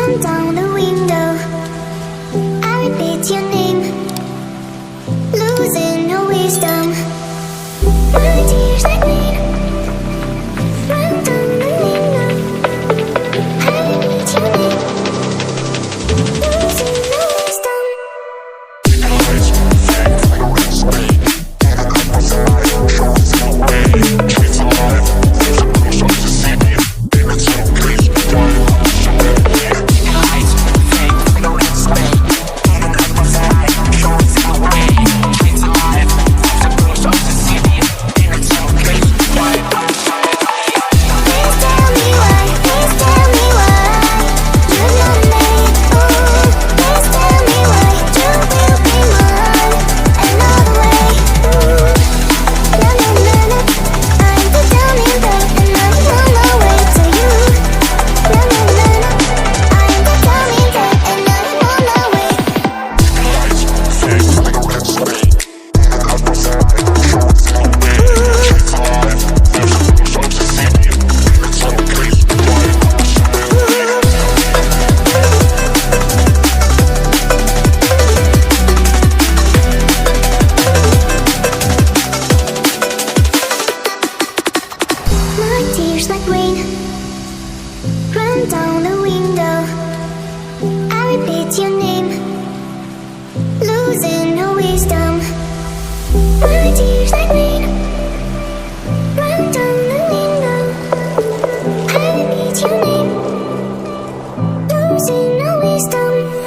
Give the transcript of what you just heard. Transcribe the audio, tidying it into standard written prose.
run down the window. I repeat your name, losing no wisdom. My tears like rain run down the window. I repeat your name, losing no wisdom. Tears like rain run down the window. I repeat your name, losing no wisdom. My tears like rain run down the window. I repeat your name, losing no wisdom.